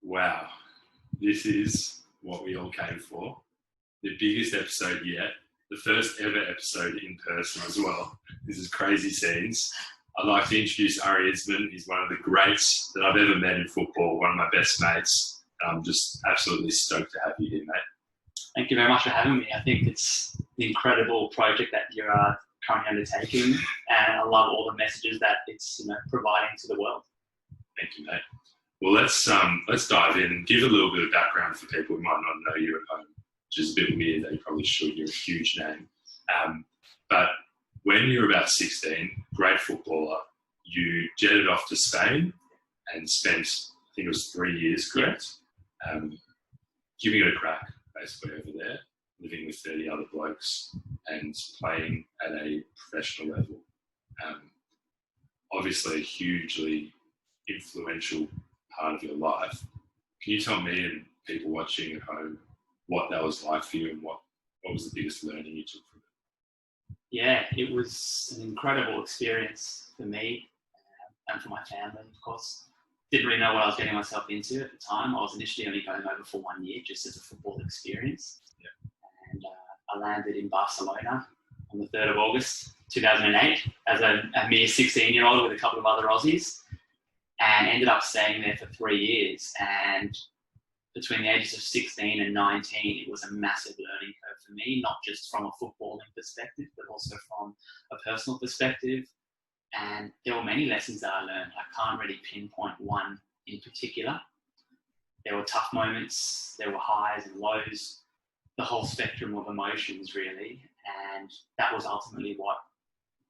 Wow, this is what we all came for. The biggest episode yet. The first ever episode in person as well. This is crazy scenes. I'd like to introduce Isman. He's one of the greats that I've ever met in football, one of my best mates. I'm just absolutely stoked to have you here, mate. Thank you very much for having me. I think it's an incredible project that you're currently undertaking, and I love all the messages that it's providing to the world. Thank you, mate. Well, let's dive in and give a little bit of background for people who might not know you at home, which is a bit weird. They probably should. You're a huge name. But when you were about 16, great footballer, you jetted off to Spain and spent, I think it was 3 years, correct? Giving it a crack, basically, over there, living with 30 other blokes and playing at a professional level. Obviously, a hugely influential part of your life. Can you tell me and people watching at home what that was like for you and what was the biggest learning you took from it? Yeah, it was an incredible experience for me and for my family, of course. Didn't really know what I was getting myself into at the time. I was initially only going over for 1 year just as a football experience. Yeah. And I landed in Barcelona on the 3rd of August 2008 as a mere 16-year-old with a couple of other Aussies, and ended up staying there for 3 years. And between the ages of 16 and 19, it was a massive learning curve for me, not just from a footballing perspective, but also from a personal perspective. And there were many lessons that I learned. I can't really pinpoint one in particular. There were tough moments, there were highs and lows, the whole spectrum of emotions really. And that was ultimately what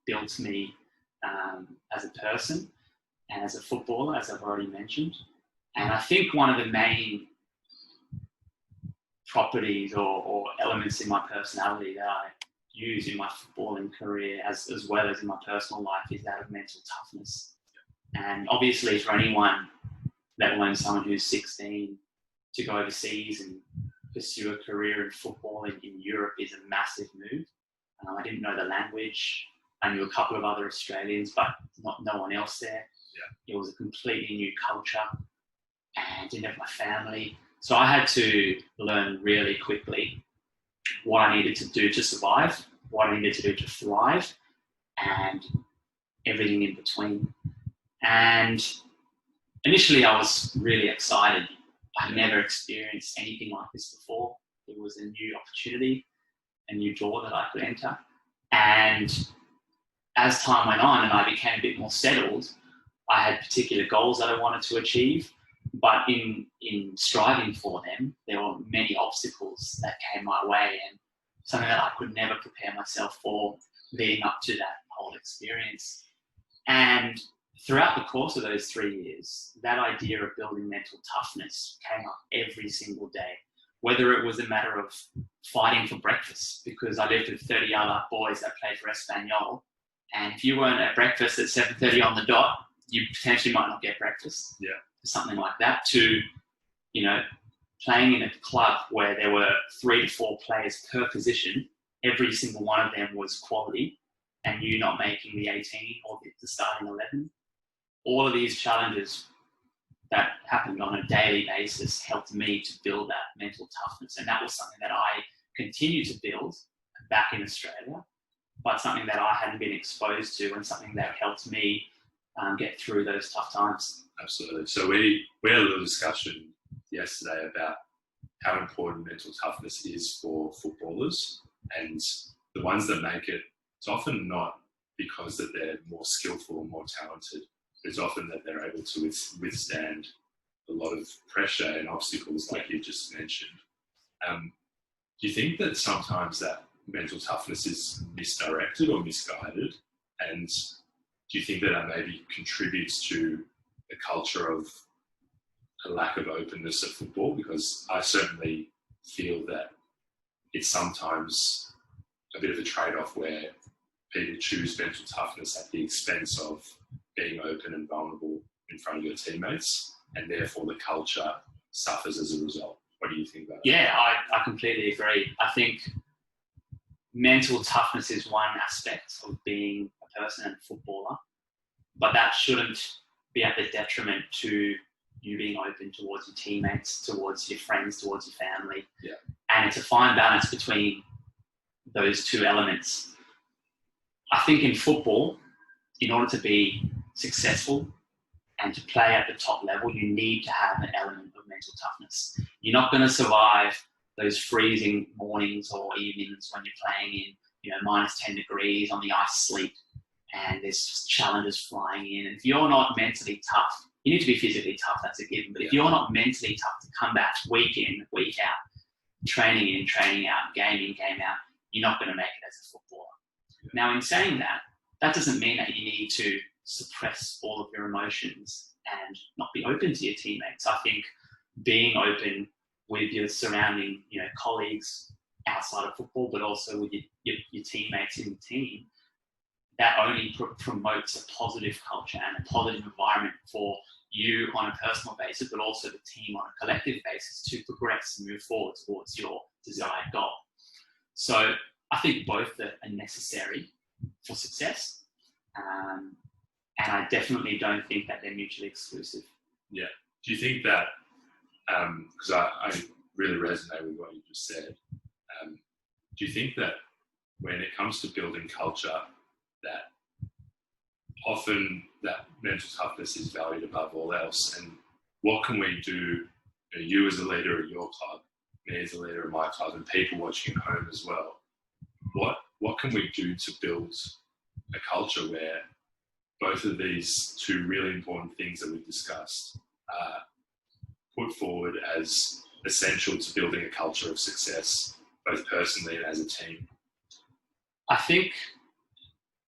built me as a person and as a footballer, as I've already mentioned. And I think one of the main properties or elements in my personality that I use in my footballing career as well as in my personal life is that of mental toughness. And obviously for anyone, let alone someone who's 16, to go overseas and pursue a career in football in Europe is a massive move. I didn't know the language. I knew a couple of other Australians, but no one else there. Yeah. It was a completely new culture and didn't have my family. So I had to learn really quickly what I needed to do to survive, what I needed to do to thrive, and everything in between. And initially I was really excited. I'd never experienced anything like this before. It was a new opportunity, a new door that I could enter. And as time went on and I became a bit more settled, I had particular goals that I wanted to achieve. But in striving for them, there were many obstacles that came my way, and something that I could never prepare myself for leading up to that whole experience. And throughout the course of those 3 years, that idea of building mental toughness came up every single day, whether it was a matter of fighting for breakfast, because I lived with 30 other boys that played for Espanyol, and if you weren't at breakfast at 7:30 on the dot, you potentially might not get breakfast. Yeah. Something like that, to playing in a club where there were 3 to 4 players per position, every single one of them was quality, and you not making the 18 or the starting 11. All of these challenges that happened on a daily basis helped me to build that mental toughness, and that was something that I continue to build back in Australia, but something that I hadn't been exposed to, and something that helped me get through those tough times. Absolutely. So we had a little discussion yesterday about how important mental toughness is for footballers, and the ones that make it, it's often not because that they're more skillful or more talented. It's often that they're able to withstand a lot of pressure and obstacles like you just mentioned. Do you think that sometimes that mental toughness is misdirected or misguided? And do you think that that maybe contributes to the culture of a lack of openness at football? Because I certainly feel that it's sometimes a bit of a trade-off where people choose mental toughness at the expense of being open and vulnerable in front of your teammates, and therefore the culture suffers as a result. What do you think about that? Yeah, I completely agree. I think mental toughness is one aspect of being a person and a footballer, but that shouldn't be at the detriment to you being open towards your teammates, towards your friends, towards your family. Yeah. And it's a fine balance between those two elements. I think in football, in order to be successful and to play at the top level, you need to have an element of mental toughness. You're not going to survive those freezing mornings or evenings when you're playing in, minus 10 degrees on the ice sleet, and there's challenges flying in. And if you're not mentally tough, you need to be physically tough, that's a given. But if you're not mentally tough to come back week in, week out, training in, training out, game in, game out, you're not going to make it as a footballer. Now, in saying that, that doesn't mean that you need to suppress all of your emotions and not be open to your teammates. I think being open with your surrounding, colleagues outside of football, but also with your teammates in the team, that only promotes a positive culture and a positive environment for you on a personal basis, but also the team on a collective basis to progress and move forward towards your desired goal. So I think both are necessary for success. And I definitely don't think that they're mutually exclusive. Yeah. Do you think that, because I really resonate with what you just said, do you think that when it comes to building culture, that often that mental toughness is valued above all else? And what can we do, you as a leader of your club, me as a leader of my club, and people watching at home as well, what can we do to build a culture where both of these two really important things that we've discussed are put forward as essential to building a culture of success, both personally and as a team? I think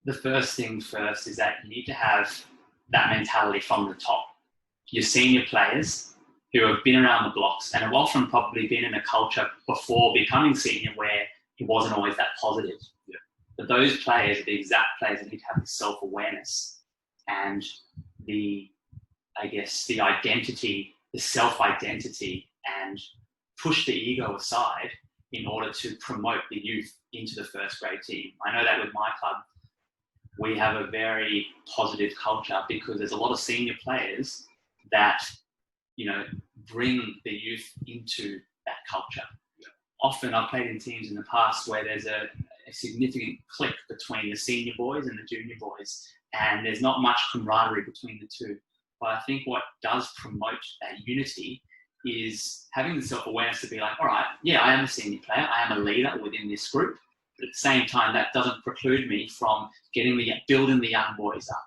the first thing first is that you need to have that mentality from the top. Your senior players who have been around the blocks and have often probably been in a culture before becoming senior where it wasn't always that positive. Yeah. But those players are the exact players that need to have the self-awareness and the identity, the self-identity, and push the ego aside in order to promote the youth into the first grade team. I know that with my club, we have a very positive culture because there's a lot of senior players that, bring the youth into that culture. Yeah. Often I've played in teams in the past where there's a significant click between the senior boys and the junior boys, and there's not much camaraderie between the two. But I think what does promote that unity is having the self-awareness to be like, all right, yeah, I am a senior player, I am a leader within this group, but at the same time, that doesn't preclude me from building the young boys up,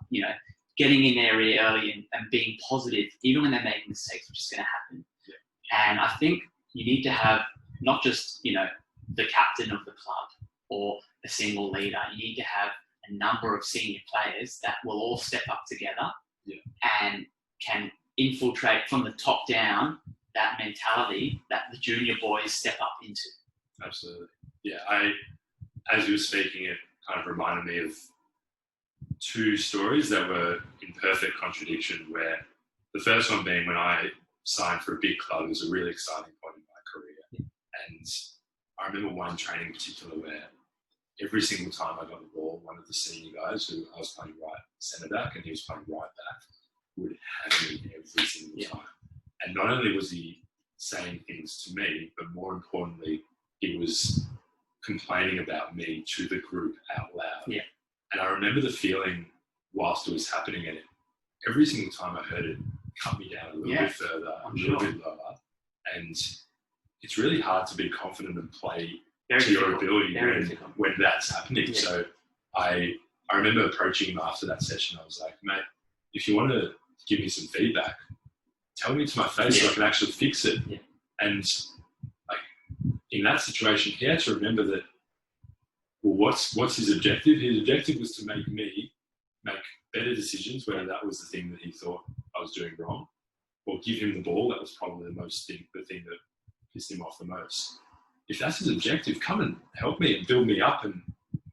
getting in there really early and being positive, even when they make mistakes, which is going to happen. Yeah. And I think you need to have not just, the captain of the club or a single leader. You need to have a number of senior players that will all step up together. Yeah. And can infiltrate from the top down that mentality that the junior boys step up into. Absolutely. Yeah, as you were speaking, it kind of reminded me of two stories that were in perfect contradiction, where the first one being when I signed for a big club. It was a really exciting point in my career. Yeah. And I remember one training in particular where every single time I got the ball, one of the senior guys, who I was playing right centre back and he was playing right back, would have me every single time. And not only was he saying things to me, but more importantly, he was complaining about me to the group out loud. Yeah. And I remember the feeling whilst it was happening, and every single time I heard it, cut me down a little bit further, a little bit lower. And it's really hard to be confident and play to your ability when that's happening. Yeah. So I remember approaching him after that session. I was like, mate, if you want to give me some feedback, tell me to my face so I can actually fix it. Yeah. And in that situation, he had to remember that, well, what's his objective? His objective was to make me make better decisions, whether that was the thing that he thought I was doing wrong, or give him the ball. That was probably the thing that pissed him off the most. If that's his objective, come and help me and build me up and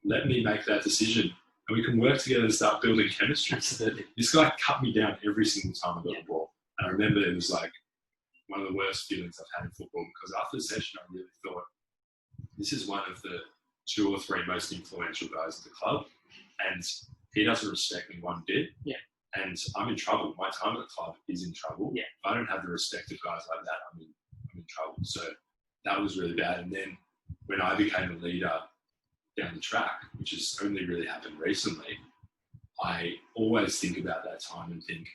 let me make that decision. And we can work together and start building chemistry. Absolutely. This guy cut me down every single time I got the ball. And I remember it was like one of the worst feelings I've had in football, because after the session, I really thought, this is one of the 2 or 3 most influential guys at the club, and he doesn't respect me one bit. Yeah. and I'm in trouble. My time at the club is in trouble. Yeah. If I don't have the respect of guys like that, I'm in trouble. So that was really bad. And then when I became a leader down the track, which has only really happened recently, I always think about that time and think,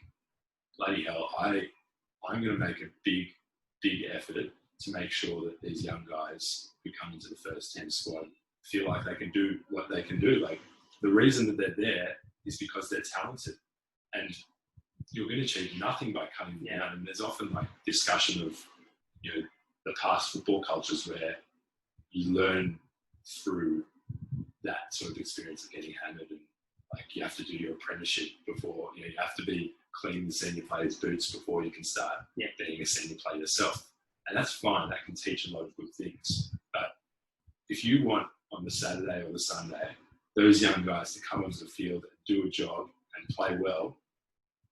bloody hell, I'm going to make a big effort to make sure that these young guys who come into the first 10 squad feel like they can do what they can do. Like, the reason that they're there is because they're talented, and you're going to achieve nothing by cutting them down. And there's often like discussion of, you know, the past football cultures where you learn through that sort of experience of getting hammered, and like you have to do your apprenticeship before, you know, you have to be cleaning the senior players' boots before you can start being a senior player yourself. And that's fine, that can teach a lot of good things. But if you want on the Saturday or the Sunday those young guys to come onto the field and do a job and play well,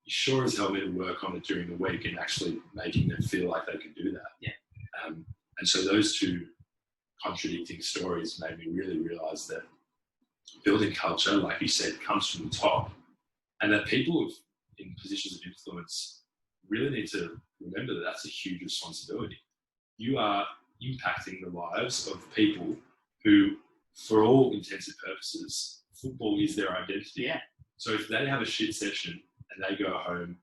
you sure as hell need to work on it during the week and actually making them feel like they can do that. Yeah. And so those two contradicting stories made me really realise that building culture, like you said, comes from the top, and that people in positions of influence really need to remember that that's a huge responsibility. You are impacting the lives of people who, for all intents and purposes, football is their identity. Yeah. So if they have a shit session and they go home,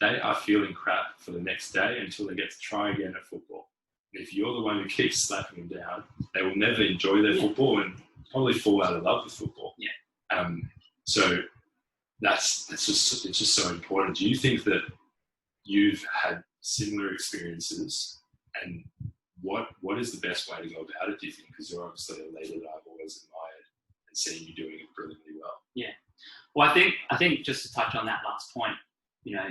they are feeling crap for the next day until they get to try again at football. And if you're the one who keeps slapping them down, they will never enjoy their football and probably fall out of love with football. Yeah. So it's just so important. Do you think that you've had similar experiences, and what is the best way to go about it, do you think? Because you're obviously a leader that I've always admired and seen you doing it brilliantly well. Yeah. Well, I think just to touch on that last point, you know,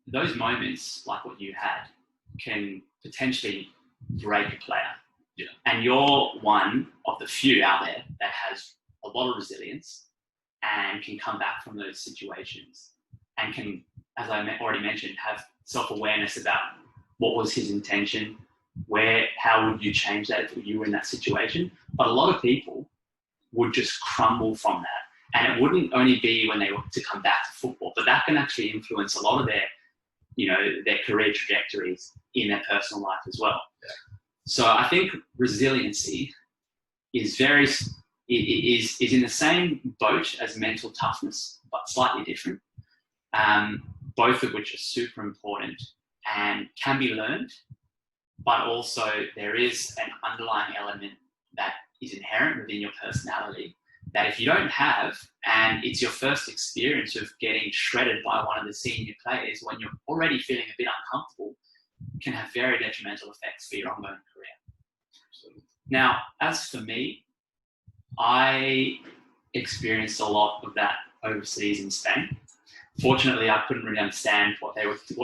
those moments like what you had can potentially break a player. Yeah. And you're one of the few out there that has a lot of resilience and can come back from those situations and can, as I already mentioned, have self-awareness about what was his intention, how would you change that if you were in that situation. But a lot of people would just crumble from that. And it wouldn't only be when they were to come back to football, but that can actually influence a lot of their, you know, their career trajectories in their personal life as well. Yeah. So I think resiliency is is in the same boat as mental toughness, but slightly different. Both of which are super important and can be learned, but also there is an underlying element that is inherent within your personality that if you don't have, and it's your first experience of getting shredded by one of the senior players when you're already feeling a bit uncomfortable, can have very detrimental effects for your ongoing career. Now, as for me, I experienced a lot of that overseas in Spain. Fortunately, I couldn't really understand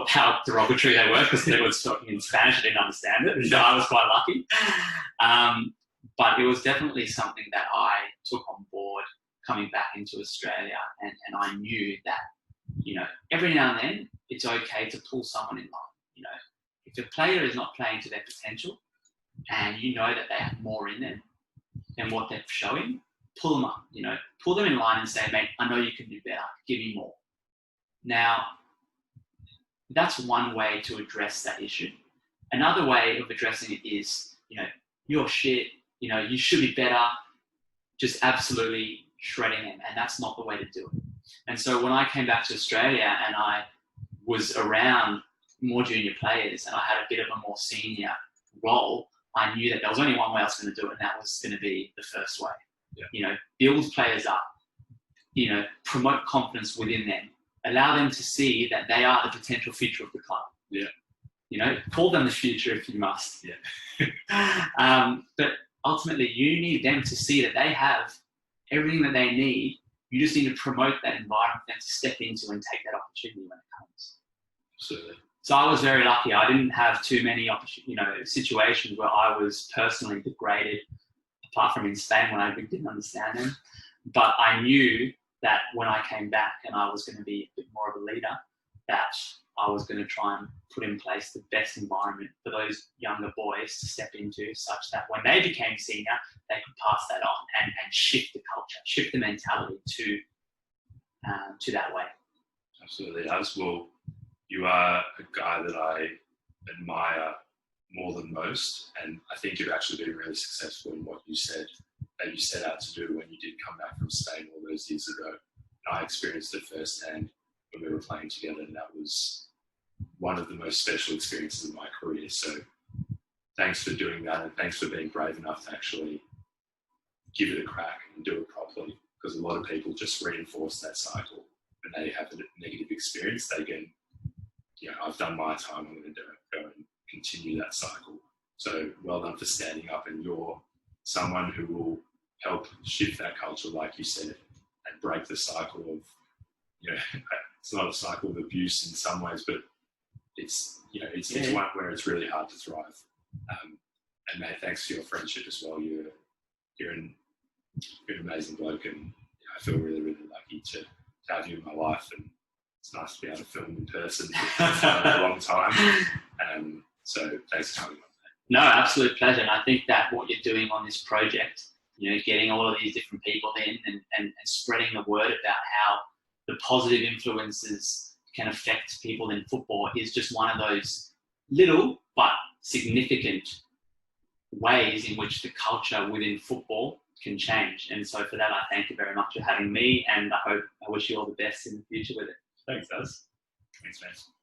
how derogatory they were because they were talking in Spanish. I didn't understand it, so I was quite lucky. But it was definitely something that I took on board coming back into Australia, and I knew that, you know, every now and then it's okay to pull someone in line. You know, if a player is not playing to their potential, and you know that they have more in them than what they're showing, pull them up. You know, pull them in line and say, "Mate, I know you can do better. Give me more." Now, that's one way to address that issue. Another way of addressing it is, you know, you're shit, you know, you should be better, just absolutely shredding them. And that's not the way to do it. And so when I came back to Australia and I was around more junior players and I had a bit of a more senior role, I knew that there was only one way I was going to do it, and that was going to be the first way. Yeah. You know, build players up, you know, promote confidence within them. Allow them to see that they are the potential future of the club. Yeah. You know, call them the future if you must. Yeah. But ultimately, you need them to see that they have everything that they need. You just need to promote that environment for them to step into and take that opportunity when it comes. Absolutely. So I was very lucky. I didn't have too many, situations where I was personally degraded, apart from in Spain when I didn't understand them. But I knew that when I came back and I was going to be a bit more of a leader, that I was going to try and put in place the best environment for those younger boys to step into, such that when they became senior, they could pass that on and shift the culture, shift the mentality to to that way. Absolutely does. Well, you are a guy that I admire more than most, and I think you've actually been really successful in what you said that you set out to do when you did come back from Spain all those years ago. And I experienced it firsthand when we were playing together, and that was one of the most special experiences of my career. So thanks for doing that, and thanks for being brave enough to actually give it a crack and do it properly, because a lot of people just reinforce that cycle. When they have a negative experience, they get, I've done my time, I'm going to go and continue that cycle. So well done for standing up, and you're someone who will help shift that culture, like you said, and break the cycle of, it's not a cycle of abuse in some ways, but it's one where it's really hard to thrive. And mate, thanks for your friendship as well. You're an amazing bloke, and I feel really, really lucky to have you in my life, and it's nice to be able to film in person for a long time. So thanks for coming on. No, absolute pleasure. And I think that what you're doing on this project, getting all of these different people in and spreading the word about how the positive influences can affect people in football is just one of those little but significant ways in which the culture within football can change. And so for that, I thank you very much for having me, and I wish you all the best in the future with it. Thanks, guys. Thanks, mate.